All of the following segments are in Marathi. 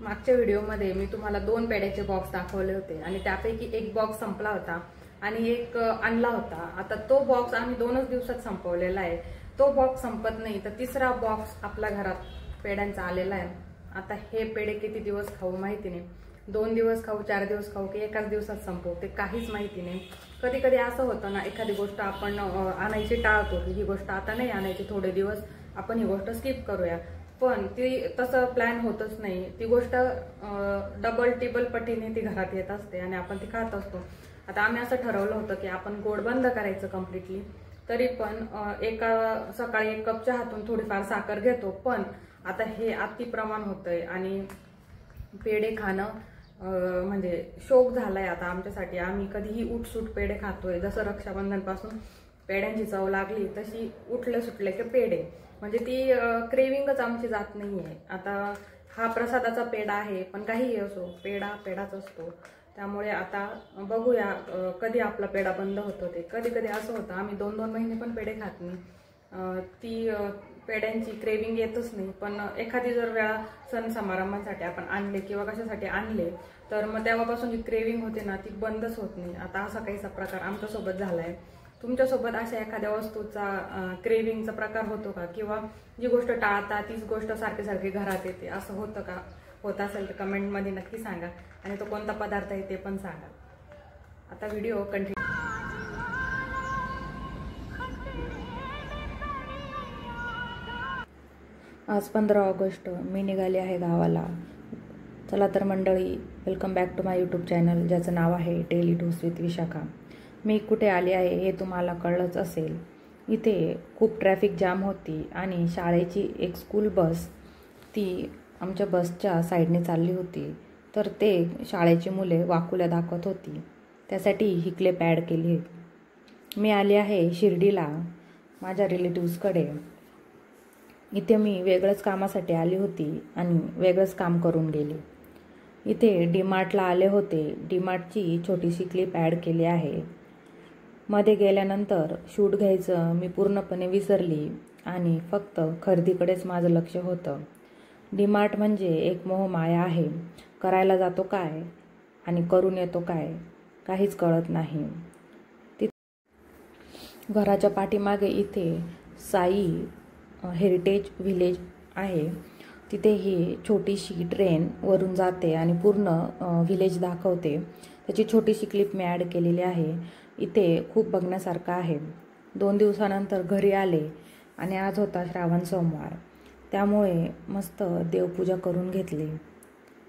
मागच्या व्हिडिओमध्ये मी तुम्हाला 2 पेड्याचे बॉक्स दाखवले होते आणि त्यापैकी एक बॉक्स संपला होता आणि एक आणला होता। आता तो बॉक्स आम्ही 2च दिवसात संपवलेला आहे। तो बॉक्स संपत नाही तर तिसरा बॉक्स आपल्या घरात पेड्यांचा आलेला आहे। आता हे पेढे किती दिवस खाऊ माहिती नाही, 2 दिवस खाऊ, 4 दिवस खाऊ की एकाच दिवसात संपवू ते काहीच माहिती नाही। कधी कधी असं होतं ना, एखादी गोष्ट आपण आणायची टाळतो, ही गोष्ट आता नाही आणायची, थोडे दिवस आपण ही गोष्ट स्किप करूया, पण ती तसं प्लॅन होतच नाही। ती गोष्ट डबल टिबल पटीने ती घरात येत असते आणि आपण ती खात असतो। आता आम्ही असं ठरवलं होतं की आपण गोड बंद करायचं कम्प्लिटली, तरी पण सकाळी 1 कप चहातून थोडीफार साखर घेतो, पण आता हे अति प्रमाण होतंय आणि पेढे खाणं म्हणजे शौक झालाय आता आमच्यासाठी। आम्ही कधीही उठसूट पेढे खातोय, जसं रक्षाबंधन पासून पेढ्यांची चव लागली तशी उठले सुटले की पेढे, म्हणजे ती क्रेविंगच आमची जात नाहीये। आता हा प्रसादाचा पेढा आहे, पण काहीही असो पेढा पेढाच असतो। त्यामुळे आता बघूया कधी आपला पेढा बंद होतो ते। कधी कधी असं होतं आम्ही 2-2 महिने पण पेढे खात नाही, ती पेढ्यांची क्रेविंग येतच नाही। पण एखादी जर वेळा सण समारंभांसाठी आपण आणले किंवा कशासाठी आणले तर मग तेव्हापासून जी क्रेविंग होते ना ती बंदच होत नाही। आता असा काहीसा प्रकार आमच्यासोबत झालाय। तुमच्यासोबत अशा एखाद्या वस्तूचा क्रेविंगचा प्रकार होतो का, किंवा जी गोष्ट टाळता तीच गोष्ट सारखी सारखी घरात येते, असं होतं का? होत असेल तर कमेंटमध्ये नक्की सांगा आणि तो कोणता पदार्थ आहे ते पण सांगा। आता व्हिडिओ कंटिन्यू। आज 15 ऑगस्ट, मी निघाले आहे गावाला। चला तर मंडळी, welcome back to my YouTube channel, ज्याचं नाव आहे डेली डोस विथ विशाखा। मी कुठे आले आहे हे तुम्हाला कळलंच असेल। इथे खूप ट्रॅफिक जाम होती आणि शाळेची एक स्कूल बस ती आमच्या बसच्या साईडने चालली होती, तर ते शाळेची मुले वाकुल्या दाखवत होती, त्यासाठी ही क्लिप ॲड केली। मी आले आहे शिर्डीला माझ्या रिलेटिव्सकडे। इथे मी वेगळंच कामासाठी आली होती आणि वेगळंच काम करून गेले। इथे डीमार्टला आले होते, डीमार्टची छोटीशी क्लिप ॲड केली आहे। मध्ये गेल्यानंतर शूट घ्यायचं मी पूर्णपणे विसरली आणि फक्त खरेदीकडेच माझं लक्ष होतं। डीमार्ट म्हणजे एक मोहमाया आहे, करायला जातो काय आणि करून येतो काय काहीच कळत नाही। घराच्या पाठीमागे इथे साई हेरिटेज व्हिलेज आहे, तिथे ही छोटीशी ट्रेन वरून जाते आणि पूर्ण व्हिलेज दाखवते। त्याची छोटीशी क्लिप मी ॲड केलेली आहे। इथे खूप बघण्यासारखं आहे। 2 दिवसानंतर घरी आले आणि आज होता श्रावण सोमवार, त्यामुळे मस्त देवपूजा करून घेतली।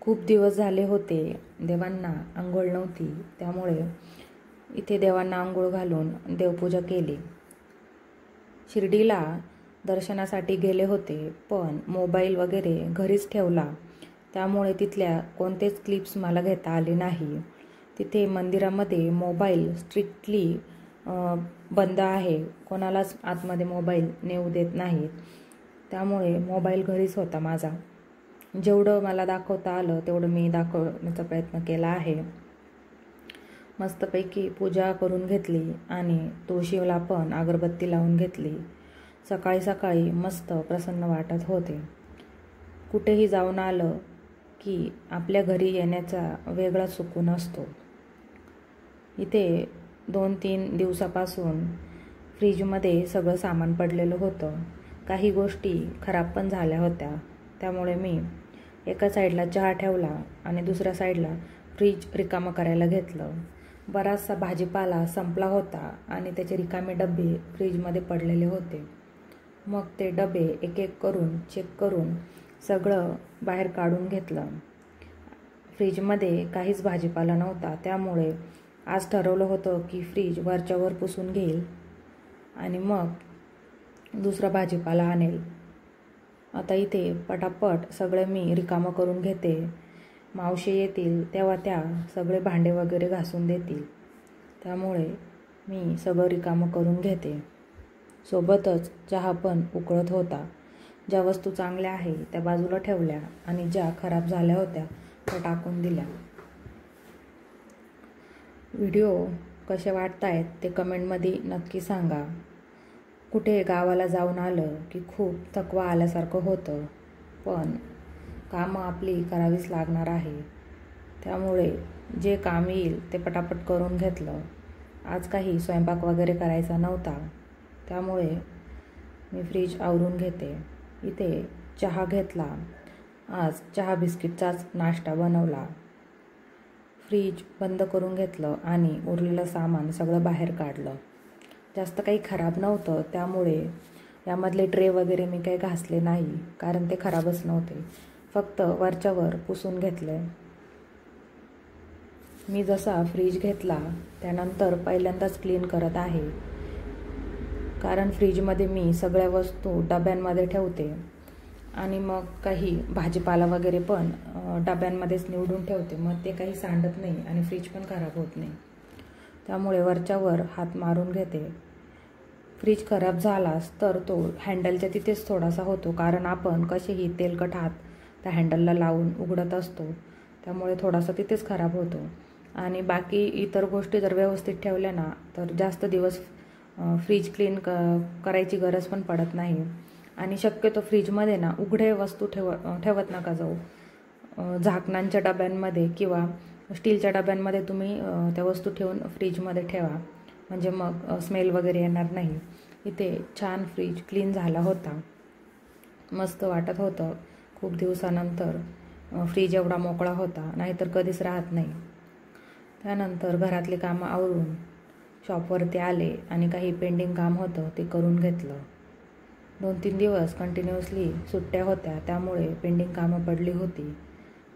खूप दिवस झाले होते देवांना आंघोळ नव्हती, त्यामुळे इथे देवांना आंघोळ घालून देवपूजा केली। शिर्डीला दर्शनासाठी गेले होते, पण मोबाईल वगैरे घरीच ठेवला, त्यामुळे तिथल्या कोणतेच क्लिप्स मला घेता आले नाही। तिथे मंदिरामध्ये मोबाईल स्ट्रिक्टली बंद आहे, कोणालाच आतमध्ये मोबाईल नेऊ देत नाहीत, त्यामुळे मोबाईल घरीच होता माझा। जेवढं मला दाखवता आलं तेवढं मी दाखवण्याचा प्रयत्न केला आहे। मस्तपैकी पूजा करून घेतली आणि तुळशीला पण अगरबत्ती लावून घेतली। सकाळी सकाळी मस्त प्रसन्न वाटत होते। कुठेही जाऊन आलं की आपल्या घरी येण्याचा वेगळा सुकून असतो। इथे 2-3 दिवसापासून फ्रीजमध्ये सगळं सामान पडलेलं होतं, काही गोष्टी खराब पण झाल्या होत्या, त्यामुळे मी एका साईडला चहा ठेवला आणि दुसऱ्या साईडला फ्रीज रिकामं करायला घेतलं। बराचसा भाजीपाला संपला होता आणि त्याचे रिकामे डबे फ्रीजमध्ये पडलेले होते। मग ते डबे एक एक करून चेक करून सगळं बाहेर काढून घेतलं। फ्रीजमध्ये काहीच भाजीपाला नव्हता, त्यामुळे आज ठरवलं होतं की फ्रीज वरच्यावर पुसून घेईल आणि मग दुसरा भाजीपाला आणेल। आता इथे पटापट सगळं मी रिकामं करून घेते। मावशी येतील तेव्हा त्या सगळे भांडे वगैरे घासून देतील, त्यामुळे मी सगळं रिकामं करून घेते। सोबतच चहा पण उकळत होता। ज्या वस्तू चांगल्या आहे त्या बाजूला ठेवल्या आणि ज्या खराब झाल्या होत्या त्या टाकून दिल्या। व्हिडिओ कसे वाटतायत ते कमेंटमध्ये नक्की सांगा। कुठे गावाला जाऊन आलं की खूप थकवा आल्यासारखं होतं, पण कामं आपली करावीच लागणार आहे. त्यामुळे जे काम येईल ते पटापट करून घेतलं. आज काही स्वयंपाक वगैरे करायचा नव्हता, त्यामुळे मी फ्रीज आवरून घेते. इथे चहा घेतला. आज चहा बिस्किटचाच नाश्ता बनवला. फ्रीज बंद करून घेतलं आणि उरलेलं सामान सगळं बाहेर काढलं. जास्त काही खराब नव्हतं, त्यामुळे यामधले ट्रे वगैरे मी काही घासले नाही, कारण ते खराबच नव्हते. फक्त वरच्यावर पुसून घेतले. मी जसा फ्रीज घेतला त्यानंतर पहिल्यांदाच क्लीन करत आहे, कारण फ्रीजमध्ये मी सगळ्या वस्तू डब्यांमध्ये ठेवते आणि मग काही भाजीपाला वगैरे पण डब्यांमध्येच निवडून ठेवते. मग ते काही सांडत नाही आणि फ्रीज पण खराब होत नाही. त्यामुळे वरच्यावर हात मारून घेते. फ्रीज खराब झालास तर तो हँडलच्या तिथेच थोडासा होतो, कारण आपण कसेही तेलकट हात त्या हँडलला लावून उघडत असतो, त्यामुळे थोडासा तिथेच खराब होतो. आणि बाकी इतर गोष्टी जर व्यवस्थित ठेवल्या ना तर जास्त दिवस फ्रीज क्लीन करायची गरज पण पडत नाही. आणि शक्यतो फ्रीजमध्ये ना उघडे वस्तू ठेवत नका जाऊ. झाकणांच्या डब्यांमध्ये किंवा स्टीलच्या डब्यांमध्ये तुम्ही त्या वस्तू ठेवून फ्रीजमध्ये ठेवा, म्हणजे मग स्मेल वगैरे येणार नाही. इथे छान फ्रीज क्लीन झाला होता. मस्त वाटत होतं. खूप दिवसानंतर फ्रीज एवढा मोकळा होता, नाहीतर कधीच राहत नाही. त्यानंतर घरातली कामं आवरून शॉपवरती आले आणि काही पेंडिंग काम होतं ते करून घेतलं. 2-3 दिवस कंटिन्युअसली सुट्ट्या होत्या, त्यामुळे पेंडिंग कामं पडली होती.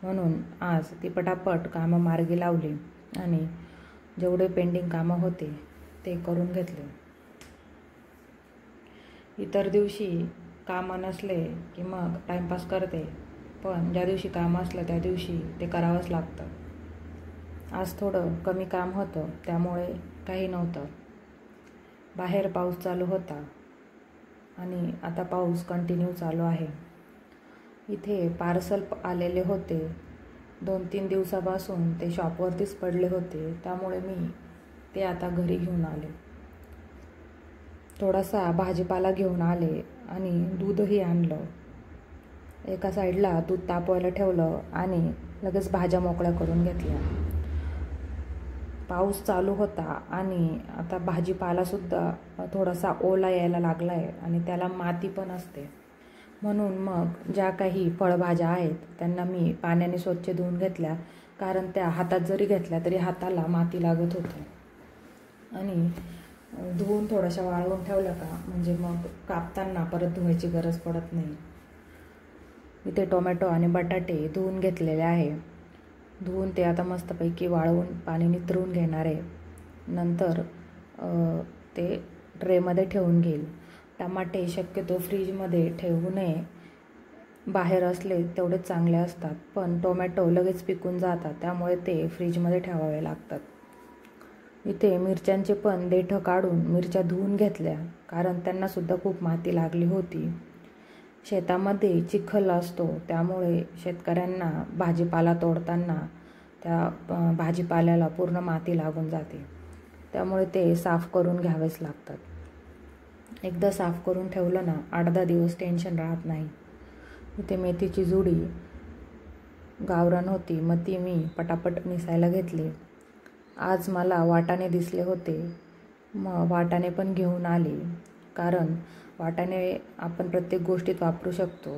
म्हणून आज ती पटापट कामं मार्गी लावली आणि जेवढे पेंडिंग कामं होते ते करून घेतले. इतर दिवशी कामं नसले की मग टाईमपास करते, पण ज्या दिवशी कामं असलं त्या दिवशी ते करावंच लागतं. आज थोडं कमी काम होतं, त्यामुळे काही नव्हतं. बाहेर पाऊस चालू होता आणि आता पाऊस कंटिन्यू चालू आहे. इथे पार्सल आलेले होते. 2-3 दिवसापासून ते शॉपवरतीच पडले होते, त्यामुळे मी ते आता घरी घेऊन आले. थोडासा भाजीपाला घेऊन आले आणि दूधही आणलं. एका साईडला दूध तापवायला ठेवलं आणि लगेच भाज्या मोकळ्या करून घेतल्या. पाऊस चालू होता आणि आता भाजीपालासुद्धा थोडासा ओला यायला लागला आहे आणि त्याला माती पण असते. म्हणून मग ज्या काही फळभाज्या आहेत त्यांना मी पाण्याने स्वच्छ धुवून घेतल्या, कारण त्या हातात जरी घेतल्या तरी हाताला माती लागत होती. आणि धुवून थोड्याशा वाळवून ठेवल्या का म्हणजे मग कापताना परत धुवायची गरज पडत नाही. इथे टोमॅटो आणि बटाटे धुवून घेतलेले आहे. धुवून ते आता मस्तपैकी वाळवून पाणी निथरून घेणार आहे. नंतर ते ट्रेमध्ये ठेवून घेईल. टमाटे शक्यतो फ्रीजमध्ये ठेवू नये. बाहेर असले तेवढेच चांगले असतात, पण टोमॅटो लगेच पिकून जातात, त्यामुळे ते फ्रीजमध्ये ठेवावे लागतात. इथे मिरच्यांचे पण देठं काढून मिरच्या धुवून घेतल्या, कारण त्यांनासुद्धा खूप माती लागली होती. शेतामध्ये चिखल असतो, त्यामुळे शेतकऱ्यांना भाजीपाला तोडताना त्या भाजीपाल्याला पूर्ण माती लागून जाते, त्यामुळे ते साफ करून घ्यावेच लागतात. एकदा साफ करून ठेवलं ना 8-10 दिवस टेन्शन राहत नाही. इथे मेथीची जुडी गावरान होती, मग ती मी पटापट निसायला घेतली. आज मला वाटाणे दिसले होते, मग वाटाणे पण घेऊन आले, कारण वाटाणे आपण प्रत्येक गोष्टीत वापरू शकतो.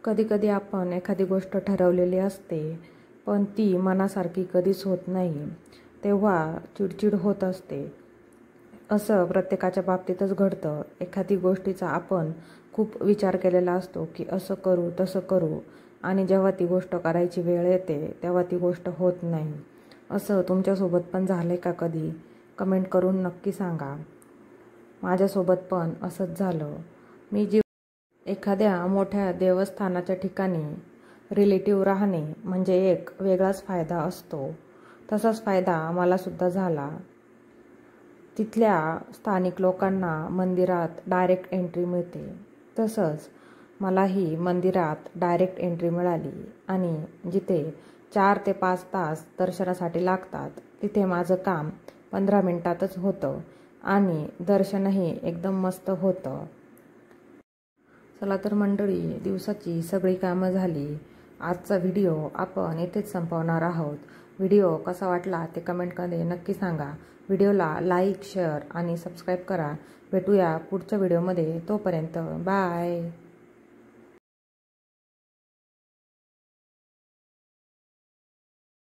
कधीकधी आपण एखादी गोष्ट ठरवलेली असते, पण ती मनासारखी कधीच होत नाही, तेव्हा चिडचिड होत असते. असं प्रत्येकाच्या बाबतीतच घडतं. एखादी गोष्टीचा आपण खूप विचार केलेला असतो की असं करू तसं करू, आणि जेव्हा ती गोष्ट करायची वेळ येते तेव्हा ती गोष्ट होत नाही. असं तुमच्यासोबत पण झालं आहे का कधी? कमेंट करून नक्की सांगा. माझ्यासोबत पण असंच झालं. मी एखाद्या मोठ्या देवस्थानाच्या ठिकाणी रिलेटिव्ह राहणे म्हणजे एक वेगळाच फायदा असतो. तसाच फायदा मलासुद्धा झाला. तिथल्या स्थानिक लोकांना मंदिरात डायरेक्ट एंट्री मिळते, तसंच मलाही मंदिरात डायरेक्ट एंट्री मिळाली. आणि जिथे 4 ते 5 तास दर्शनासाठी लागतात, तिथे माझं काम 15 मिनिटातच होतं आणि दर्शनही एकदम मस्त होतं. चला तर मंडळी, दिवसाची सगळी कामं झाली. आजचा व्हिडिओ आपण येथेच संपवणार आहोत. व्हिडिओ कसा वाटला ते कमेंटमध्ये नक्की सांगा. व्हिडिओला लाईक, शेअर आणि सबस्क्राईब करा. भेटूया पुढच्या व्हिडिओमध्ये. तोपर्यंत बाय.